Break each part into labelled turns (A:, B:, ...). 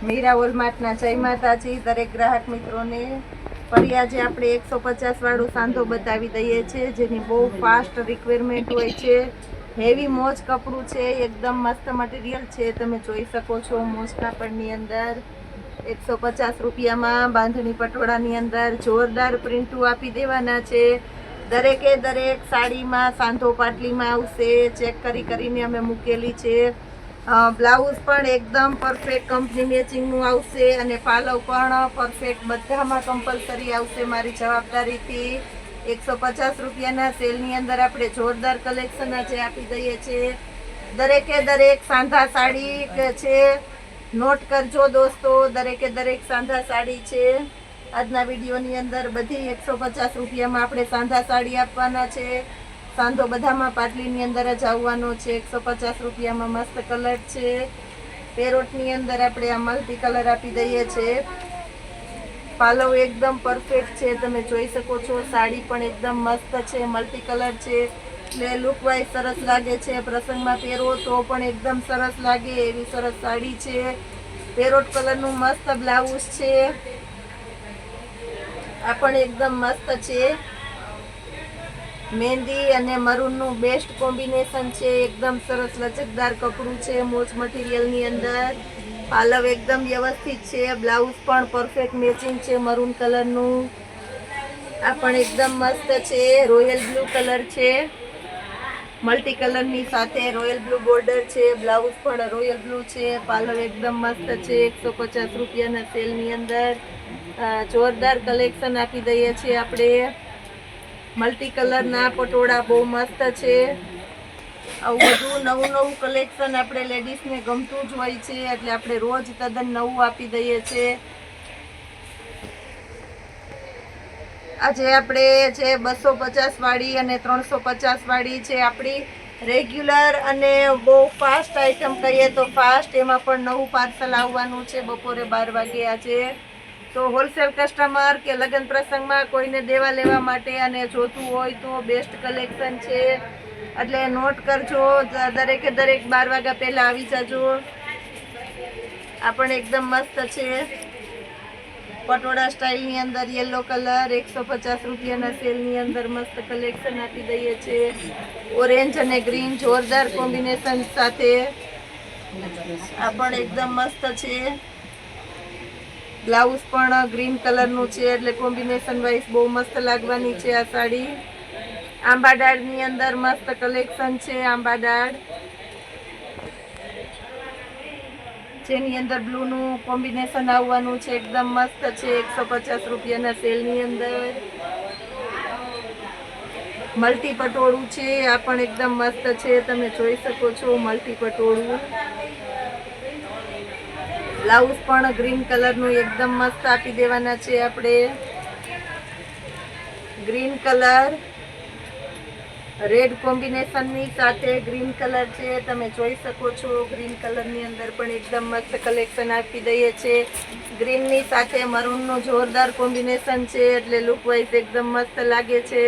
A: મીરા વોલમાર્ટના જય માતાજી દરેક ગ્રાહક મિત્રોને ફરી આજે આપણે 150 વાળું સાંધો બતાવી દઈએ છીએ, જેની બહુ ફાસ્ટ રિક્વાયરમેન્ટ હોય છે। હેવી મોજ કપડું છે, એકદમ મસ્ત મટીરિયલ છે। તમે જોઈ શકો છો મોજ કાપડની અંદર 150 રૂપિયામાં બાંધણી પટોળાની અંદર જોરદાર પ્રિન્ટો આપી દેવાના છે। દરેકે દરેક સાડીમાં સાંધો પાટલીમાં આવશે, ચેક કરીને અમે મૂકેલી છે। બ્લાઉઝ પણ એકદમ પરફેક્ટ કંપની મેચિંગનું આવશે અને પાલવ પણ પરફેક્ટ બધામાં કમ્પલસરી આવશે મારી જવાબદારીથી। 150 રૂપિયાના સેલની અંદર આપણે જોરદાર કલેક્શન આજે આપી દઈએ છીએ। દરેકે દરેક સાંધા સાડી છે, નોટ કરજો દોસ્તો, દરેકે દરેક સાંધા સાડી છે। આજના વિડીયોની અંદર બધી 150 રૂપિયામાં આપણે સાંધા સાડી આપવાના છે। સાંધો બધામાં પાટલીની અંદર જ આવવાનો છે। 150 રૂપિયામાં મસ્ત કલર છે। પેરોટની અંદર આપણે આ મલ્ટી કલર આપી દઈએ છીએ। પાલવ એકદમ પરફેક્ટ છે, તમે જોઈ શકો છો। સાડી પણ એકદમ મસ્ત છે, મલ્ટી કલર છે, એટલે લુક વાઇઝ સરસ લાગે છે। પ્રસંગમાં પહેરો તો પણ એકદમ સરસ લાગે એવી સરસ સાડી છે। પેરોટ કલરનું મસ્ત બ્લાઉઝ છે, આ પણ એકદમ મસ્ત છે। મહેંદી અને મરૂનનું બેસ્ટ કોમ્બિનેશન છે, એકદમ સરસ લચકદાર કપડું છે મોજ મટીરિયલની અંદર। પાલવ એકદમ વ્યવસ્થિત છે, બ્લાઉઝ પણ પરફેક્ટ મેચિંગ છે મરૂન કલરનું। આ પણ એકદમ મસ્ત છે, રોયલ બ્લુ કલર છે, મલ્ટી કલરની સાથે રોયલ બ્લુ બોર્ડર છે। બ્લાઉઝ પણ રોયલ બ્લુ છે, પાલવ એકદમ મસ્ત છે। 150 રૂપિયાના સેલની અંદર જોરદાર કલેક્શન આપી દઈએ છીએ આપણે। મલ્ટી કલરના પટોળા બહુ મસ્ત છે। આવું બધું નવું નવું કલેક્શન આપણે લેડીઝને ગમતું જ હોય છે, એટલે આપણે રોજ તદ્દન નવું આપી દઈએ છીએ। આજે આપણે જે 250 વાળી અને 350 વાળી છે આપણી રેગ્યુલર અને બહુ ફાસ્ટ આઈટમ કહીએ તો ફાસ્ટ, એમાં પણ નવું પાર્સલ આવવાનું છે બપોરે 12 વાગે આજે। તો હોલસેલ કસ્ટમર કે લગ્ન પ્રસંગમાં કોઈને દેવા લેવા માટે અને જોતું હોય તો બેસ્ટ કલેક્શન છે, એટલે નોટ કરજો। દરેકે દરેક 12 વાગ્યા પહેલા આવી જજો। આ પણ એકદમ મસ્ત છે, પટોળા સ્ટાઇલની અંદર યલો કલર 150 રૂપિયાના સેલની અંદર મસ્ત કલેક્શન આપી દઈએ છીએ। ઓરેન્જ અને ગ્રીન જોરદાર કોમ્બિનેશન સાથે આ પણ એકદમ મસ્ત છે। બ્લાઉઝ પણ ગ્રીન કલરનું છે, એટલે કોમ્બિનેશન વાઇઝ બહુ મસ્ત લાગવાની છે આ સાડી। આંબા ડાળની અંદર મસ્ત કલેક્શન છે, આંબા ડાળ જેની અંદર બ્લુનું કોમ્બિનેશન આવવાનું છે, એકદમ મસ્ત છે। 150 રૂપિયાના સેલની અંદર મલ્ટી પટોળું છે, આ પણ એકદમ મસ્ત છે, તમે જોઈ શકો છો મલ્ટી પટોળું। બ્લાઉઝ પણ ગ્રીન કલરનું એકદમ મસ્ત આપી દેવાના છે આપણે। ગ્રીન કલર રેડ કોમ્બિનેશનની સાથે ગ્રીન કલર છે, તમે જોઈ શકો છો। ગ્રીન કલરની અંદર પણ એકદમ મસ્ત કલેક્શન આપી દઈએ છીએ। ગ્રીનની સાથે મરૂનનું જોરદાર કોમ્બિનેશન છે, એટલે લુક વાઇઝ એકદમ મસ્ત લાગે છે।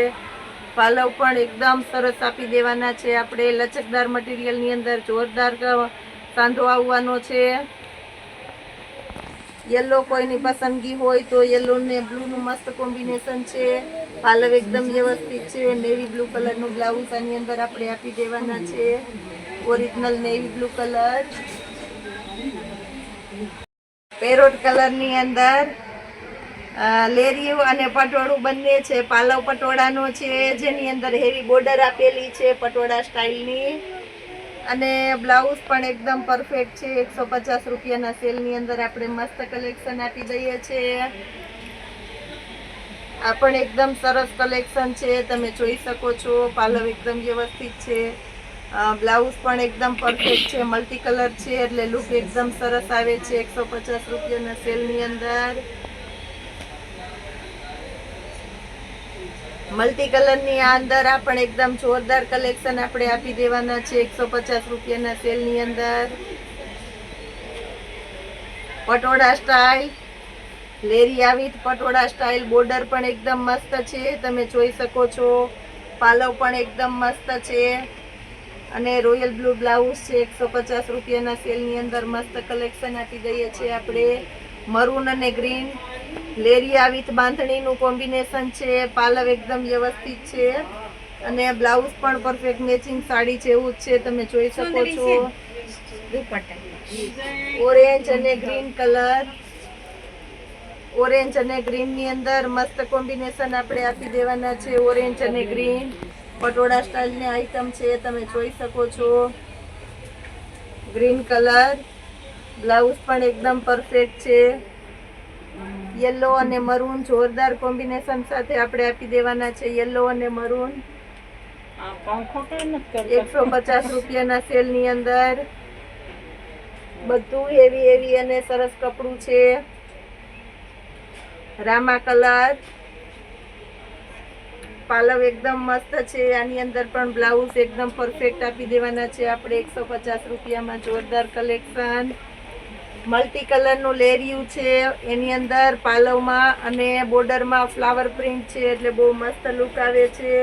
A: પાલવ પણ એકદમ સરસ આપી દેવાના છે આપણે। લચકદાર મટીરિયલની અંદર જોરદાર સાંધો આવવાનો છે। યલો કોઈની પસંદગી હોય તો યલો ને બ્લુ નું મસ્ત કોમ્બિનેશન છે। પાલવ એકદમ વ્યવસ્થિત છે, નેવી બ્લુ કલરનું બ્લાઉઝ આની અંદર આપણે આપી દેવાના છે, original navy blue colour. Parrot કલરની અંદર લેરિયું અને પટોળું બંને છે, પાલવ પટોળાનો છે, જેની અંદર હેવી બોર્ડર આપેલી છે પટોળા સ્ટાઇલની, અને બ્લાઉઝ પણ એકદમ પરફેક્ટ છે। 150 રૂપિયાના સેલની અંદર આપણે મસ્ત કલેક્શન આપી દઈએ છીએ। આ પણ એકદમ સરસ કલેક્શન છે, તમે જોઈ શકો છો। પાલવ એકદમ વ્યવસ્થિત છે, બ્લાઉઝ પણ એકદમ પરફેક્ટ છે, મલ્ટી કલર છે, એટલે લુક એકદમ સરસ આવે છે 150 રૂપિયાના સેલની અંદર। મલ્ટી કલરની આ અંદર આ પણ એકદમ જોરદાર કલેક્શન આપણે આપી દેવાના છે 150 રૂપિયાના સેલની અંદર। પટોળા સ્ટાઇલ લેરિયા વિથ પટોળા સ્ટાઇલ, બોર્ડર પણ એકદમ મસ્ત છે, તમે જોઈ શકો છો। પાલવ પણ એકદમ મસ્ત છે, અને રોયલ બ્લુ બ્લાઉઝ છે 150 રૂપિયાના સેલની અંદર મસ્ત કલેક્શન આપી દઈએ છીએ આપણે. મરૂન અને ગ્રીન લેરિયા વિથ બાંધણીનું કોમ્બિનેશન છે. પાલવ એકદમ વ્યવસ્થિત છે અને બ્લાઉઝ પણ પરફેક્ટ મેચિંગ સાડી જેવું જ છે, તમે જોઈ શકો છો. ઓરેન્જ અને ગ્રીન કલર, ઓરેન્જ અને ગ્રીન ની અંદર મસ્ત કોમ્બિનેશન આપણે આપી દેવાના છે. ઓરેન્જ અને ગ્રીન પટોળા સ્ટાઇલ ની આઈટમ છે, તમે જોઈ શકો છો. ગ્રીન કલર બ્લાઉઝ પણ એકદમ પરફેક્ટ છે. યલો અને મરૂન જોરદાર કોમ્બિનેશન સાથે આપણે આપી દેવાના છે. યલો અને મરૂન 150 રૂપિયાના સેલ ની અંદર બધું હેવી હેવી અને સરસ કપડું છે. રામા કલર પાલવ એકદમ મસ્ત છે. આની અંદર પણ બ્લાઉઝ એકદમ પરફેક્ટ આપી દેવાના છે આપણે 150 રૂપિયામાં. જોરદાર કલેક્શન. મલ્ટી કલરનું લેરિયું છે, એની અંદર પાલવમાં અને બોર્ડરમાં ફ્લાવર પ્રિન્ટ છે, એટલે બહુ મસ્ત લુક આવે છે.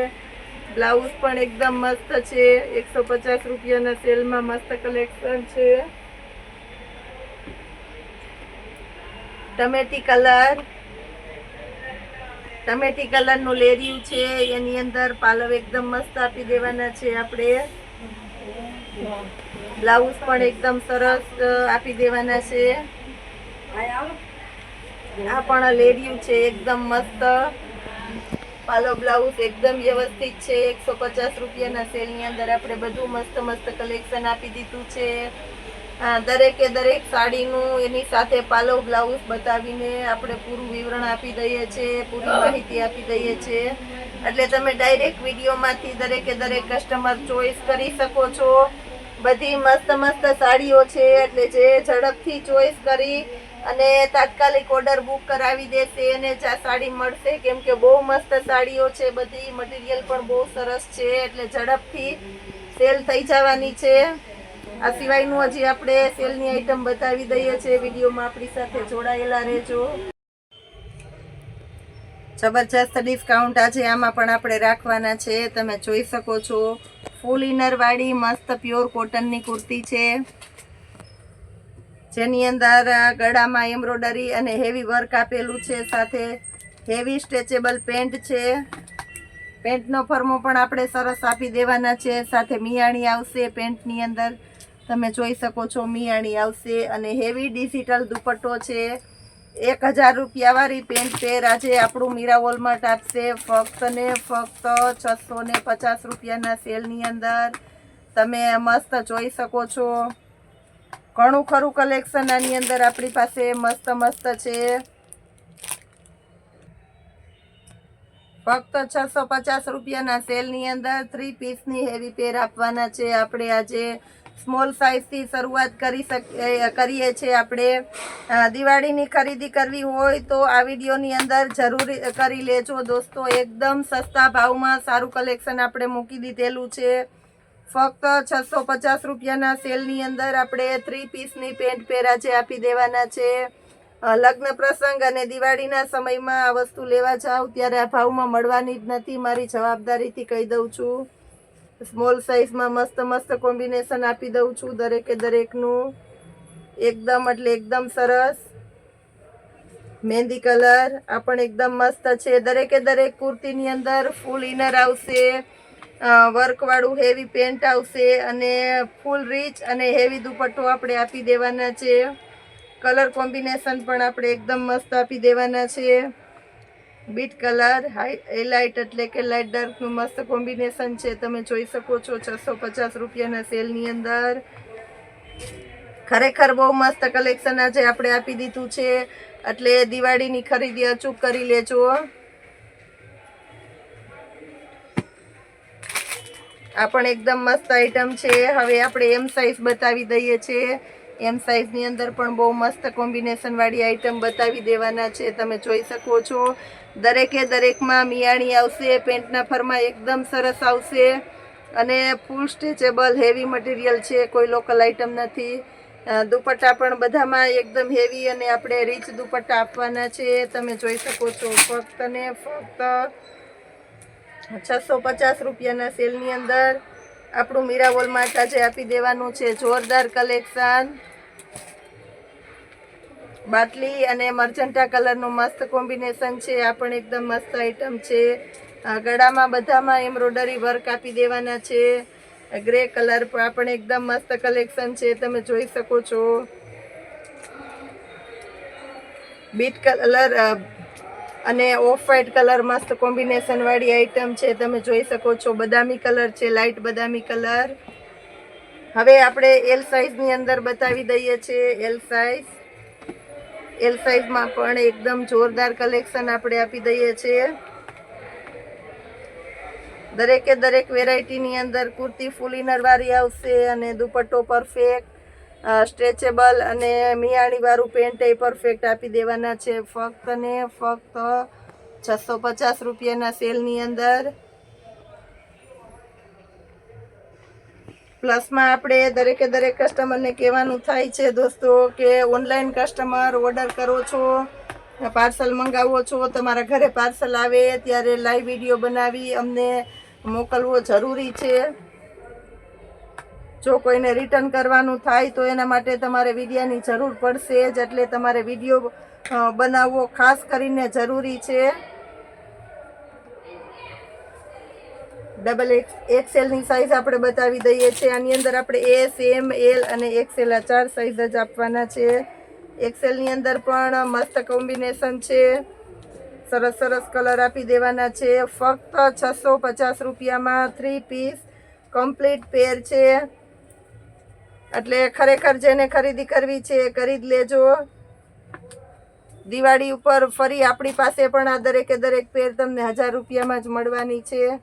A: બ્લાઉઝ પણ એકદમ મસ્ત છે. 150 રૂપિયાના સેલમાં મસ્ત કલેક્શન છે. ટમેટી કલરનું લેરિયું છે, એની અંદર પાલવ એકદમ મસ્ત આપી દેવાના છે આપણે. બ્લાઉઝ પણ એકદમ સરસ આપી દેવાના છે. આ પણ લેરિયું છે એકદમ મસ્ત. પાલો બ્લાઉઝ એકદમ વ્યવસ્થિત છે. 150 રૂપિયાના સેલ ની અંદર આપણે બધું મસ્ત મસ્ત કલેક્શન આપી દીધું છે. દરેકે દરેક સાડીનું એની સાથે પાલવ બ્લાઉઝ બતાવીને આપણે પૂરું વિવરણ આપી દઈએ છીએ, પૂરી માહિતી આપી દઈએ છીએ. એટલે તમે ડાયરેક્ટ વિડીયોમાંથી દરેકે દરેક કસ્ટમર ચોઈસ કરી શકો છો. બધી મસ્ત મસ્ત સાડીઓ છે, એટલે જે ઝડપથી ચોઈસ કરી અને તાત્કાલિક ઓર્ડર બુક કરાવી દેશે એને જ આ સાડી મળશે, કેમ કે બહુ મસ્ત સાડીઓ છે બધી. મટીરિયલ પણ બહુ સરસ છે, એટલે ઝડપથી સેલ થઈ જવાની છે. આ સિવાયનું હજી આપણે સેલની આઈટમ બતાવી દઈએ છીએ. વિડીયોમાં આપણી સાથે જોડાયેલા રહેજો. જબરજસ્ત ડિસ્કાઉન્ટ આજે આમાં પણ આપણે રાખવાના છે, તમે જોઈ શકો છો. ફૂલ ઇનર વાળી મસ્ત પ્યોર કોટનની કુર્તી છે, જેની અંદર ગળામાં એમ્બ્રોડરી અને હેવી વર્ક આપેલું છે. સાથે હેવી સ્ટ્રેચેબલ પેન્ટ છે. પેન્ટનો ફર્મો પણ આપણે સરસ આપી દેવાના છે. સાથે મિયાણી આવશે પેન્ટની અંદર, તમે જોઈ શકો છો. મિયાણી આવશે અને હેવી ડિજિટલ દુપટ્ટો છે. 1000 રૂપિયા વાળી પેન્ટ પેર આજે આપણું મીરા વોલમાર્ટ આપશે ફક્ત ને ફક્ત 650 રૂપિયાના સેલની અંદર. તમે મસ્ત જોઈ શકો છો. ઘણું ખરું કલેક્શન આની અંદર આપણી પાસે મસ્ત મસ્ત છે. ફક્ત 650 રૂપિયાના સેલની અંદર 3 પીસની હેવી પેર આપવાના છે. આપણે આજે સ્મોલ સાઇઝથી શરૂઆત કરીએ છીએ. આપણે દિવાળીની ખરીદી કરવી હોય તો આ વિડીયોની અંદર જરૂર કરી લેજો દોસ્તો. એકદમ સસ્તા ભાવમાં સારું કલેક્શન આપણે મૂકી દીધેલું છે. ફક્ત 650 રૂપિયાના સેલની અંદર આપણે 3 પીસની પેન્ટ પેર આજે આપી દેવાના છે. લગ્ન પ્રસંગ અને દિવાળીના સમયમાં આ વસ્તુ લેવા જાવ ત્યારે આ ભાવમાં મળવાની જ નથી, મારી જવાબદારીથી કહી દઉં છું. સ્મોલ સાઇઝમાં મસ્ત મસ્ત કોમ્બિનેશન આપી દઉં છું દરેકે દરેકનું. એકદમ એટલે એકદમ સરસ. મહેંદી કલર આ પણ એકદમ મસ્ત છે. દરેકે દરેક કુર્તીની અંદર ફૂલ ઇનર આવશે, વર્કવાળું હેવી પેન્ટ આવશે અને ફૂલ રીચ અને હેવી દુપટ્ટો આપણે આપી દેવાના છે. કલર કોમ્બિનેશન પણ આપણે એકદમ મસ્ત આપી દેવાના છે. બીટ કલર હાઇલાઇટ એટલે કે લાઇટ ડાર્કનું મસ્ત કોમ્બિનેશન છે, તમે જોઈ શકો છો. 650 રૂપિયાના સેલની અંદર ખરેખર બહુ મસ્ત કલેક્શન આજે આપણે આપી દીધું છે, એટલે દિવાળીની ખરીદી અચૂક કરી લેજો. આ પણ એકદમ મસ્ત આઈટમ છે. હવે આપણે એમ સાઇઝ બતાવી દઈએ છીએ. એમ સાઇઝની અંદર પણ બહુ મસ્ત કોમ્બિનેશન વાળી આઈટમ બતાવી દેવાના છે, તમે જોઈ શકો છો. દરેકે દરેકમાં મિયાણી આવશે. પેન્ટના ફરમાં એકદમ સરસ આવશે અને ફૂલ સ્ટ્રેચેબલ હેવી મટીરિયલ છે, કોઈ લોકલ આઈટમ નથી. દુપટ્ટા પણ બધામાં એકદમ હેવી અને આપણે રીચ દુપટ્ટા આપવાના છે, તમે જોઈ શકો છો. ફક્ત ને ફક્ત 650 રૂપિયાના સેલની અંદર આપણું મીરા વોલમાર્ટ આજે આપી દેવાનું છે જોરદાર કલેક્શન. બાટલી અને મર્જન્ટા કલરનું મસ્ત કોમ્બિનેશન છે. આ પણ એકદમ મસ્ત આઈટમ છે. ગળામાં બધામાં એમ્બ્રોડરી વર્ક આપી દેવાના છે. ગ્રે કલર પણ એકદમ મસ્ત કલેક્શન છે, તમે જોઈ શકો છો. બીટ કલર અને ઓફ વ્હાઈટ કલર મસ્ત કોમ્બિનેશન વાળી આઈટમ છે, તમે જોઈ શકો છો. બદામી કલર છે, લાઇટ બદામી કલર. હવે આપણે એલ સાઇઝની અંદર બતાવી દઈએ છીએ. એલ સાઇઝમાં પણ એકદમ જોરદાર કલેક્શન આપણે આપી દઈએ છીએ. દરેકે દરેક વેરાયટીની અંદર કુર્તી ફૂલ ઇનર વાળી આવશે અને દુપટ્ટો પરફેક્ટ, સ્ટ્રેચેબલ અને મિયાણી વાળું પેન્ટ એ પરફેક્ટ આપી દેવાના છે. ફક્ત ને ફક્ત 650 રૂપિયાના સેલની અંદર. પ્લસમાં આપણે દરેકે દરેક કસ્ટમરને કહેવાનું થાય છે દોસ્તો કે ઓનલાઈન કસ્ટમર ઓર્ડર કરો છો, પાર્સલ મંગાવો છો, તમારા ઘરે પાર્સલ આવે ત્યારે લાઈવ વિડીયો બનાવી અમને મોકલવો જરૂરી છે. જો કોઈને રિટર્ન કરવાનું થાય તો એના માટે તમારે વિડીયાની જરૂર પડશે જ, એટલે તમારે વિડીયો બનાવવો ખાસ કરીને જરૂરી છે. ડબલ એક્સેલની સાઇઝ આપણે બતાવી દઈએ છીએ. આની અંદર આપણે એસ, એમ, એલ અને એક્સેલ આ 4 સાઇઝ જ આપવાના છે. એક્સેલની અંદર પણ મસ્ત કોમ્બિનેશન છે. સરસ સરસ કલર આપી દેવાના છે. ફક્ત 650 રૂપિયામાં 3 પીસ કમ્પ્લીટ પેર છે. એટલે ખરેખર જેને ખરીદી કરવી છે એ કરી જ લેજો. દિવાળી ઉપર ફરી આપણી પાસે પણ આ દરેકે દરેક પેર તમને 1000 રૂપિયામાં જ મળવાની છે.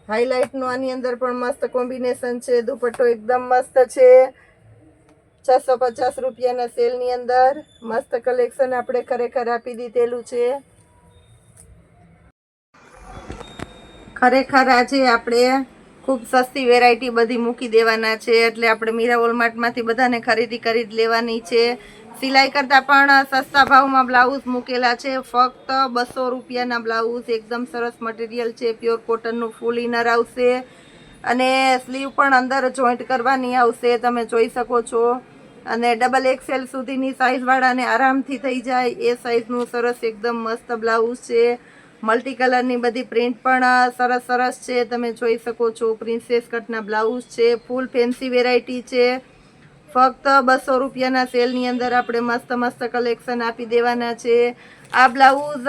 A: હાઇલાઇટનું આની અંદર પણ મસ્ત કોમ્બિનેશન છે. દુપટ્ટો એકદમ મસ્ત છે. 650 રૂપિયાના સેલની અંદર મસ્ત કલેક્શન આપણે ખરેખર આપી દીધેલું છે. ખરેખર આજે આપણે ખૂબ સસ્તી વેરાયટી બધી મૂકી દેવાના છે, એટલે આપણે મીરા વોલમાર્ટમાંથી બધાને ખરીદી કરી જ લેવાની છે. સિલાઈ કરતાં પણ સસ્તા ભાવમાં બ્લાઉઝ મૂકેલા છે. ફક્ત 200 રૂપિયાના બ્લાઉઝ. એકદમ સરસ મટીરિયલ છે. પ્યોર કોટનનું ફૂલ ઇનર આવશે અને સ્લીવ પણ અંદર જોઈન્ટ કરવાની આવશે, તમે જોઈ શકો છો. અને ડબલ એક્સેલ સુધીની સાઇઝવાળાને આરામથી થઈ જાય એ સાઇઝનું સરસ એકદમ મસ્ત બ્લાઉઝ છે. મલ્ટી કલરની બધી પ્રિન્ટ પણ સરસ સરસ છે, તમે જોઈ શકો છો. પ્રિન્સેસ કટના બ્લાઉઝ છે. ફૂલ ફેન્સી વેરાયટી છે. ફક્ત 200 રૂપિયાના સેલની અંદર આપણે મસ્ત મસ્ત કલેક્શન આપી દેવાના છે. આ બ્લાઉઝ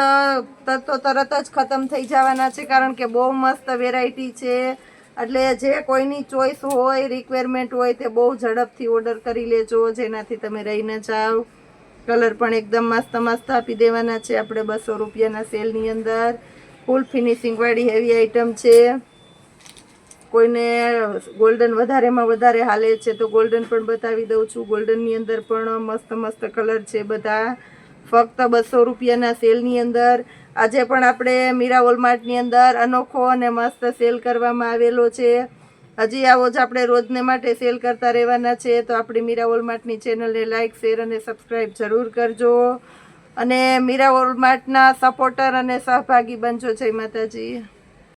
A: તો તરત જ ખતમ થઈ જવાના છે, કારણ કે બહુ મસ્ત વેરાયટી છે. એટલે જે કોઈની ચોઈસ હોય, રિક્વાયરમેન્ટ હોય તે બહુ ઝડપથી ઓર્ડર કરી લેજો, જેનાથી તમે રહી ન જાઓ. કલર પણ એકદમ મસ્ત મસ્ત આપી દેવાના છે આપણે 200 રૂપિયાના સેલની અંદર. ફૂલ ફિનિશિંગવાળી હેવી આઈટમ છે. કોઈને ગોલ્ડન વધારેમાં વધારે હાલે છે તો ગોલ્ડન પણ બતાવી દઉં છું. ગોલ્ડનની અંદર પણ મસ્ત મસ્ત કલર છે બધા. ફક્ત 200 રૂપિયાના સેલની અંદર. આજે પણ આપણે મીરા વોલમાર્ટની અંદર અનોખો અને મસ્ત સેલ કરવામાં આવેલો છે. હજી આવો જ આપણે રોજને માટે સેલ કરતા રહેવાના છે. તો આપણી મીરા વોલમાર્ટની ચેનલને લાઇક, શેર અને સબસ્ક્રાઈબ જરૂર કરજો અને મીરા વોલમાર્ટના સપોર્ટર અને સહભાગી બનજો. જય માતાજી.